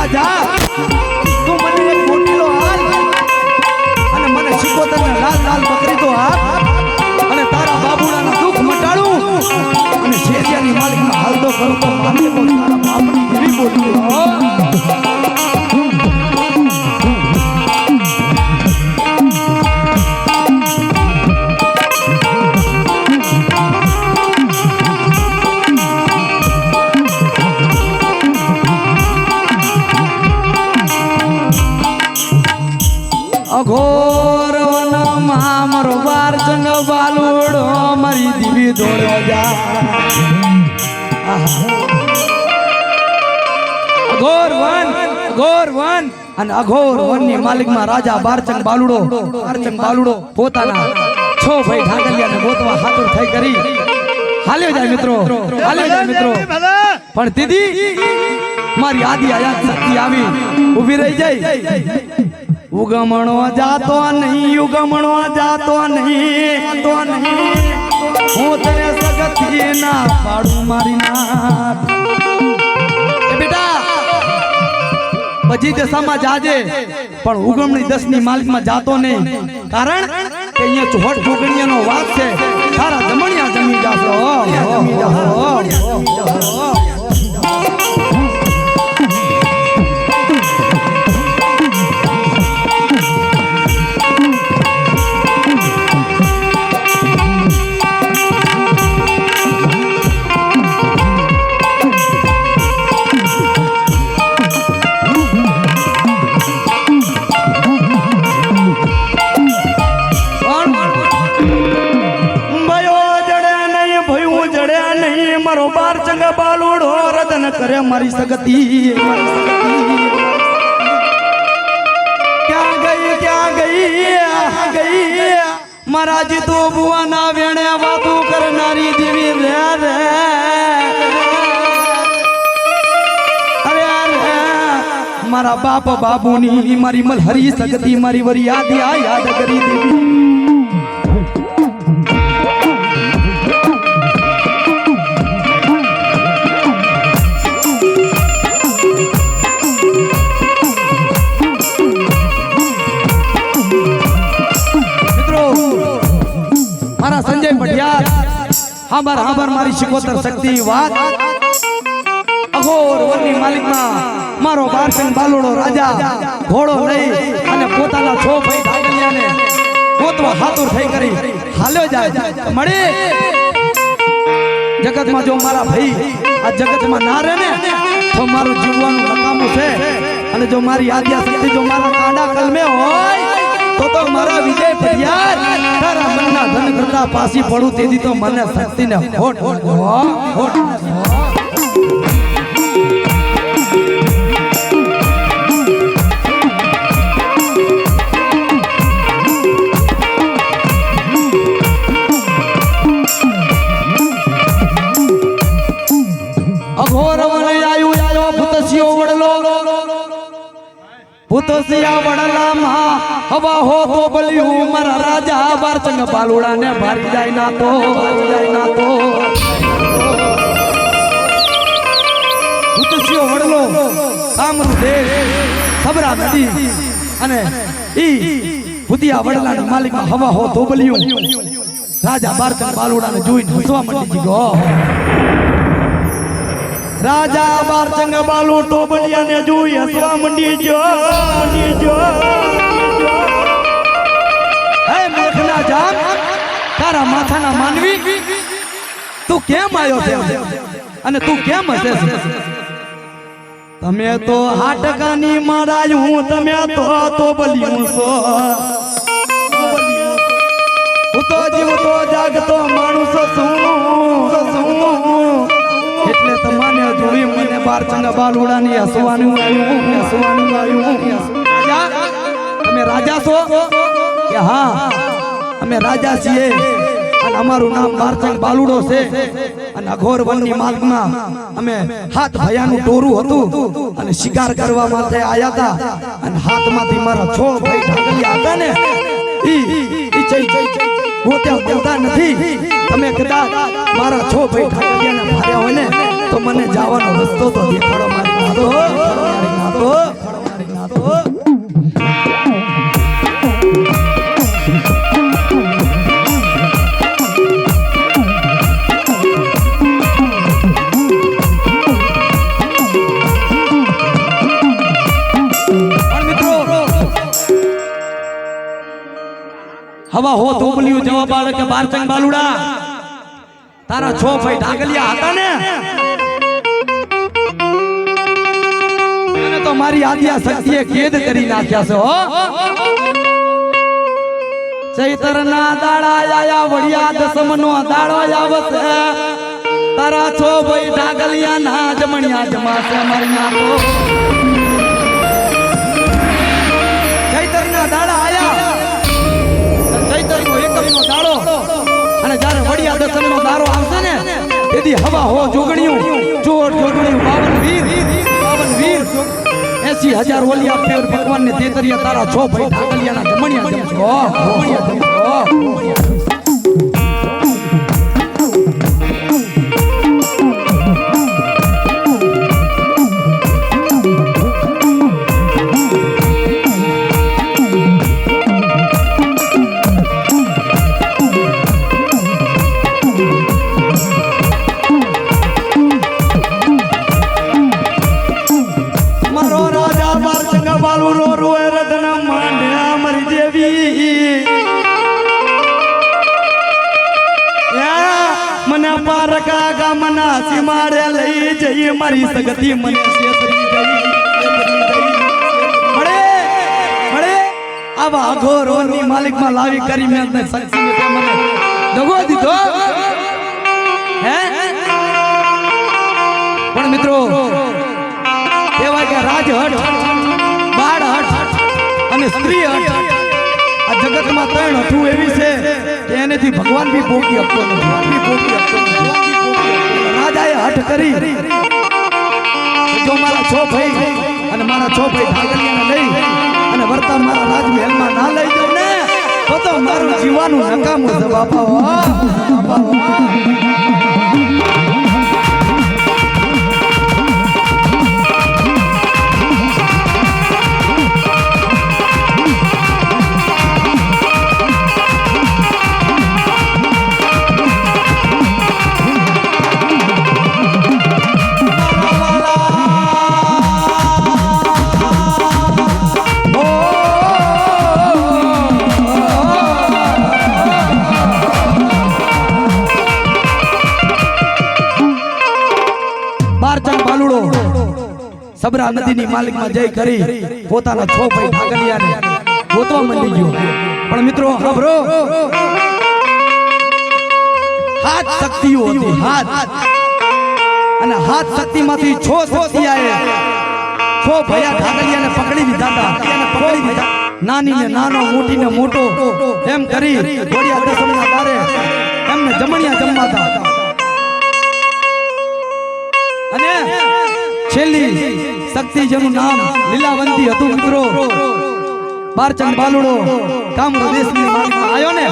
જા જા તું મને એક મોટીલો હાલ અને મને શિકોતરને લાલ લાલ બકરી તો આપ અને તારા બાબુડાનું દુઃખ મટાડું અને શેરિયાની માલિકનો હાલતો કરું તો માને તો તારા બાપની જેવી બોલી અઘોર વનમાં મારો બાર ચંગ બાલુડો મારી દીવી દોડ્યો જા અઘોર વન અને અઘોર વનની માલિકમાં રાજા બારચંગ બાલુડો પોતાના છો ભાઈ ઢાકલિયાને ગોતવા હાતુર થઈ કરી હાલ્યો જાય મિત્રો પણ દીદી મારી આદિ આયાત શક્તિ આવી ઊભી રહી જાય ઉગમણો જાતો નહીં હું તને સગતી ના પાડું મારી નાથ એ બેટા પછી દશામાં જાજે પણ ઉગમણી 10 ની માલિકમાં જાતો નહીં કારણ કે અહીંયા ચોહટ જોગણીયાનો વાત છે તારા જમણિયા જમી જાશો બાલુડો રદન કરે મારી સગતી ક્યાં ગઈ મારા જીતો બુવાના વેણે વાતો કરનારી દેવી રે અરે મારા બાપ બાબુની મારી મલહરી સગતી મારી વરી યાદ કરી દેવી સંજય પટિયાર હાબર મારી શિકોતર શક્તિ વાત અઘોર વનની માલિકમાં મારો બારચંગ બાલુડો રાજા ઘોડો લઈ અને પોતાના છો ભાઈ ઢાકલિયાને ગોતવા હાતુર થઈ કરી હાલ્યો જાય મળે જગતમાં જો મારા ભાઈ આ જગતમાં ના રહે ને તો મારું જીવવાનું નકામું છે અને જો મારી આદ્યા શક્તિ જો મારા કાંડા કલમે હોય તો મારા વિજય પટિયાર તારા મનના ધન કરતા પાસી પડું તેથી તો મને શક્તિને હોટ અઘોર વન આયો ભૂતસિયો વડલો ભૂતસિયા વડલામાં હવા હો તો બલ્યું મારા રાજા બારચંગ બાલુડા ને ભારી જાય ના તો ભૂતસિયો વડલો કામનું દેશ સબરા નદી અને ઈ ભૂતિયા વડલાના માલિકમાં હવા હો તો બલ્યું રાજા બારચંગ બાલુડા ને જોઈને હસવા માંડી ગયો રાજા બારચંગ બાલુ ટોબલિયા ને જોઈ હસવા મંડી જો હે મેઘના જામ તારા માથાના માનવી તું કેમ આવ્યો છે અને તું કેમ હસે તમે તો હાટકાની મારાયું તમે તો ટોબલિયું છો હું તો જીવતો જાગતો માણસ છું એટલે તમને જોઈ મને બારચંગ બાલુડાની હસવાનું આવ્યું રાજા તમે રાજા છો કે હા અમે રાજા છીએ અને અમારું નામ બારચંગ બાલુડો છે અને અઘોર વનની માર્ગમાં અમે હાથ ભયાનું ટોરું હતું અને શિકાર કરવા માટે આયા હતા અને હાથમાંથી મારા છો ભાઈ ઢાકલિયા હતા ને ઈ બોલતા નથી તમે કદાચ મારા છો ભાઈ ઠાકરિયાને માર્યા હોય ને તો મને જવાનો રસ્તો તો દેખાડો મારી નાતો હવા હો ધોબલિયું જવાબ આવે કે બારચંગ બાલુડા તારા છો ભાઈ ઢાગલિયા હતા ને એને તો મારી આદ્યા શક્તિએ કેદ કરી નાખ્યા છે હો ચૈતરના દાડા આયા વડિયા દસમનો દાડો આવશે તારા છો ભાઈ ઢાગલિયા ના જમણિયા જમાશે મારી નાખો ચૈતરના દાડા આયા ચૈતરનો એકમનો દાડો અને જ્યારે વડિયા દસમનો દાડો આવશે ને તેથી હવા હો જોગણિયું જોર જોગણિયું 52 વીર 80,000 ઓલિયા પેર ભગવાન ને તેતરિયા તારા છો ભાઈ ઢાગલિયાના જમણિયા જમશો જમણિયા જમશો મારી સગતી મને છેતરી ગઈ મળે આવા અઘોરોની માલિકમાં લાવી કરી મેં ને શક્તિને તે મને દગો દીધો હે પણ મિત્રો કહેવાય કે રાજહટ બાળહટ અને સ્ત્રી હટ આ જગતમાં ત્રણ હઠું એવી છે કે એનેથી ભગવાન બી ભોગી આપતો નથી રાજાએ હઠ કરી જો મારા છો ભાઈ અને મારા છો ભાઈ ઢાગલિયાને લઈ અને વર્તા મારા રાજમહેલમાં ના લઈ જાવ ને તો મારું જીવાનું નકામું છે બાપા સબરા નદીની માલિકમાં જઈ કરી પોતાના છો ભાઈ ઢાગલિયાને ગોતવા માંડી ગયો પણ મિત્રો ખબરો હાથ શક્તિઓ હતી હાથ અને હાથ શક્તિમાંથી છો શક્તિ આવે છો ભયા ઢાગલિયાને પકડી દીધા નાની ને નાનો મોટી ને મોટો એમ કરી ઘોડિયા દસમના દારે એમને જમણિયા જમવાતા અને છેલ્લી શક્તિ જેનું નામ લીલાવંતી હતું મિત્રો બારચંદ બાલુડો કામરો દેશની માલિકમાં આવ્યો ને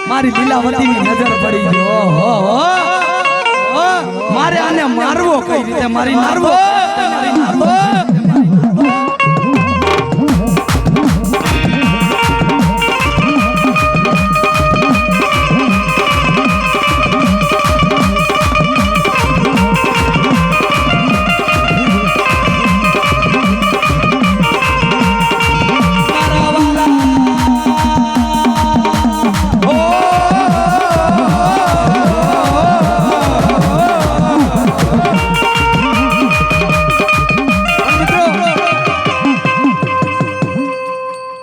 મારી લીલાવંતીની નજર પડી ગયો મારે આને મારવો કઈ રીતે મારી મારવો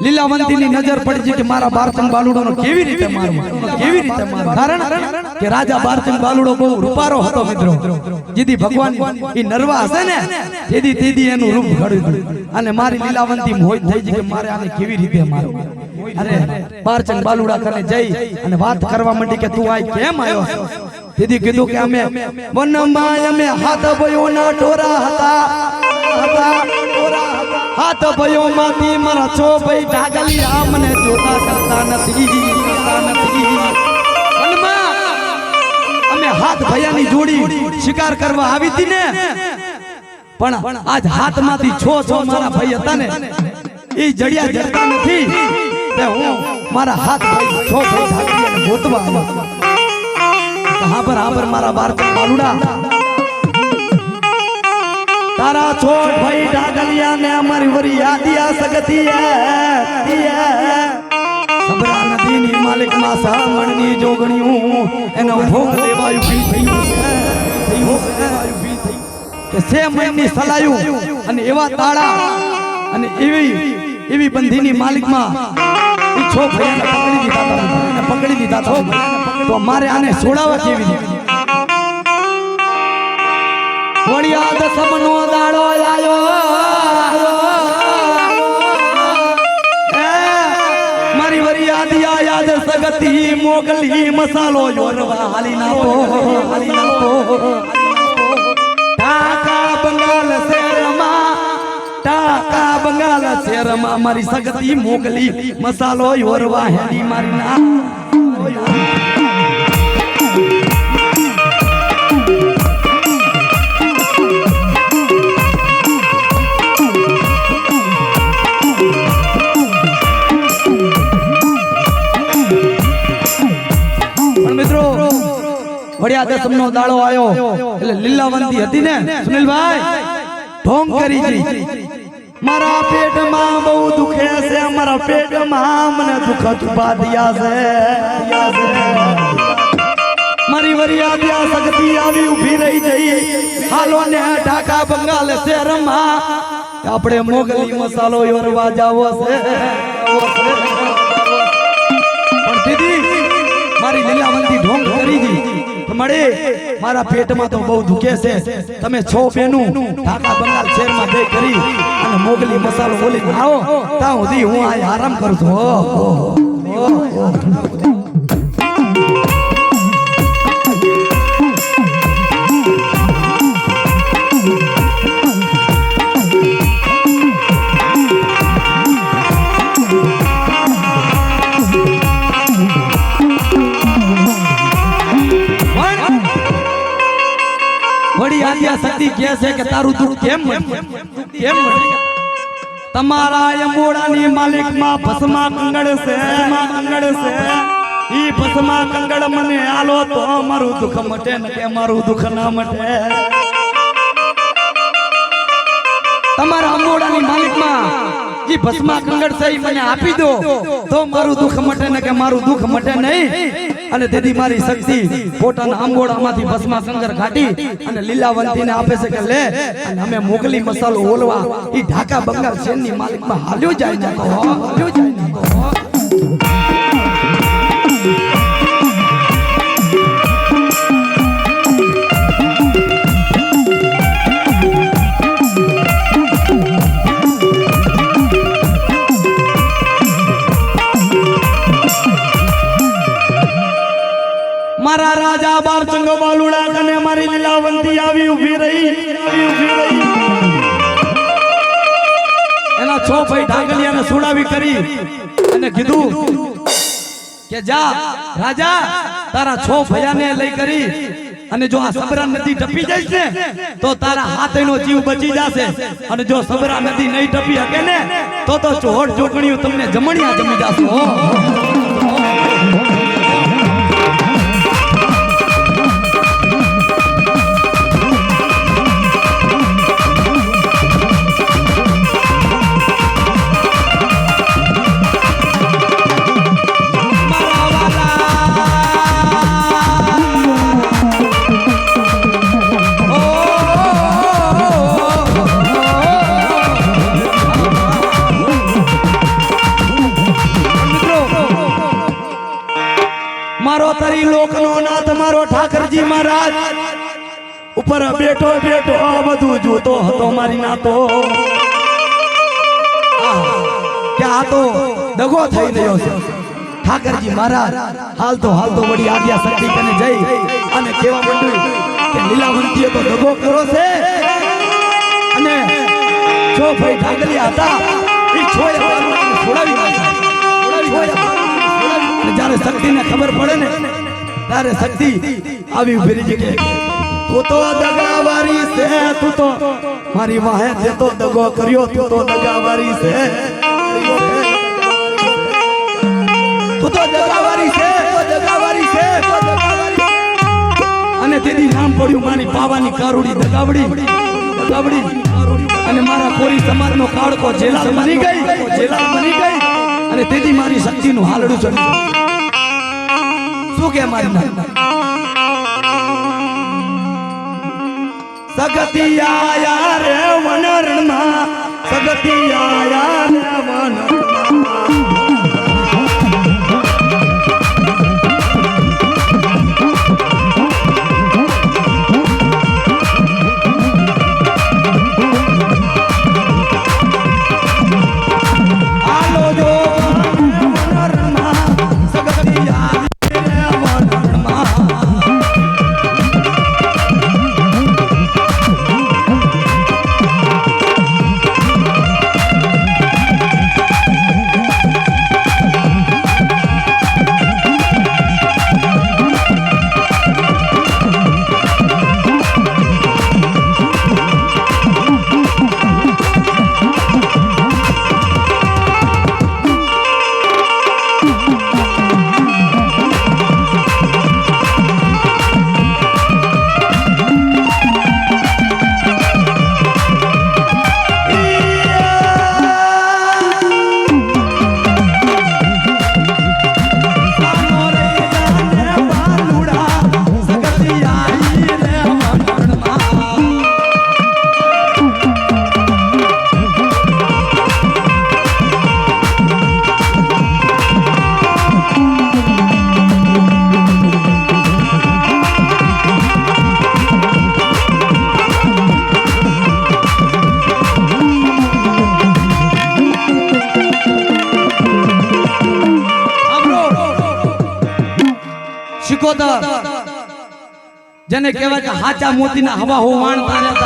લીલાવંતીની નજર પડી છે કે મારા બારચંદ બાલુડોનો કેવી રીતે મારવો કારણ કે રાજા બારચંદ બાલુડો બહુ રૂપારો હતો મિત્રો જેથી ભગવાન ઈ નરવા હશે ને તેદી એનું રૂપ ઘડ્યું અને મારી લીલાવંતી મોહિત થઈ છે કે મારે આને કેવી રીતે મારવું અરે બારચંદ બાલુડા કને જઈ અને વાત કરવા માંડી કે તું આ કેમ આવ્યો તેદી કીધું કે અમે વનમાં અમે હાથ ભયોના ઢોરા હતા હાથ ભયો માંથી મારા છો ભાઈ ઢાગલિયા મને જોતા કરતા નથી અમે હાથ ભયાની જોડી શિકાર કરવા આવી હતી ને પણ આજ હાથમાંથી છો મારા ભાઈ હતા ને એ જડિયા જડતા નથી તે હું મારા હાથ ભાઈ છો ભાઈ ઢાગલિયાને ગોતવા આવ્યો હાબર મારા બારચંદ બાલુડા તારા છોડ ભાઈ ઢાગલિયા ને અમારી વરી યાદિયા સગતી સબરા નદીની માલિકમાં સામણની જોગણીયું એનો ભોગ લેવાયું ભી થયું કે સે મહિની સલાયું અને એવા તાળા અને એવી બંધીની માલિકમાં ઈ છો ભયાને પકડી દીધા તો મારે આને છોડાવવા કેવી વડિયા દસમનો દાડો આયો મારી વરિયાદિયા યાદ સગતી મોગલી મસાલો યોરવા હાલી નાખો ટાકા બંગાળ શેરમાં મારી સગતી મોગલી મસાલો યોરવા હેડી મારી ના વડિયા દસમનો દાડો આયો એટલે લીલાવંતી હતી ને સુનિલભાઈ ઢોંગ કરી જી મારા પેટમાં બહુ દુખે છે મારા પેટમાં મને દુખ ઉભા દિયા છે મારી વરિયાદિયા સગતી આવી ઊભી રહી જઈ હાલો ને ઢાકા બંગાળ શહેરમાં આપણે મોગલી મસાલો યોરવા જાવો છે પણ દીદી મારી લીલાવંતી ઢોંગ કરી દી મળે મારા પેટમાં તો બહુ દુખે છે તમે છો બેનું ઢાકા બંગાળ શહેરમાં જઈ કરી અને મોગલી મસાલો બોલી આવો ત્યાં સુધી હું આ આરામ કરું છું શક્તિ કહે છે કે તારું દુઃખ કેમ તમારા યમોડાની માલિકમાં ભસ્મા કંગળ છે ઈ ભસ્મા કંગળ મને આલો તો મારું દુઃખ મટે ને કે મારું દુઃખ ના મટે તમારા યમોડાની માલિકમાં જી ભસ્મા કંગળ છે ઈ મને આપી દો તો મારું દુઃખ મટે ને કે મારું દુઃખ મટે નહીં અને તેથી મારી શક્તિ પોતાના આંબોડામાંથી ભસ્મા કંગર કાઢી અને લીલાવંતીને આપે છે કે લે અને અમે મોગલી મસાલો ઓલવા ઈ ઢાકા બંગાળ શેરની માલિકમાં હાલ્યો જાય ને મારા રાજા બારચંગ બાલુડા કને મારી લીલાવંતી આવી ઊભી રહી એના છો ભાઈ ઢાંગલિયાને સુડાવી કરી અને કીધું કે જા રાજા તારા છો ભયાને લઈ કરી અને જો આ સબરા નદી ટપી જાય ને તો તારા હાથનો જીવ બચી જશે અને જો સબરા નદી નહીં ટપી શકે ને તો ચોહટ ચોકણીઓ તમને જમણિયા જમી જશે મારો તરી લોકનો નાથ મારો ઠાકરજી મહારાજ ઉપર બેઠો આ બધું જોતો હતો મારી નાતો કે આ તો દગો થઈ રહ્યો છે ઠાકરજી મહારાજ હાલતો વળી આજ્ઞા શક્તિ કને જઈ અને કેવા માંડ્યું કે લીલાવંતીએ તો દગો કર્યો છે અને જો ભાઈ ઠાકરિયા હતા એ છોડાવી જ્યારે શક્તિ ને ખબર પડે ને ત્યારે શક્તિ આવી ઉભી રહી કે તું તો દગાવારી છે તું તો મારી વાહે જે તો દગો કર્યો તું તો દગાવારી છે તું તો દગાવારી છે અને તેથી નામ પડ્યું મારી પાવાની કારુડી દગાવડી અને મારા કોરી સમાજનો કાળકો જેલાલ બની ગઈ અને તેથી મારી શક્તિનું હાલડું ચડી શું કે મારી સગતિયા યાર વનરણમાં સગતિયા યાર વનરણમાં જેને કહેવાય કે હાચા મોતીના હવા હોવાણ તાર્યા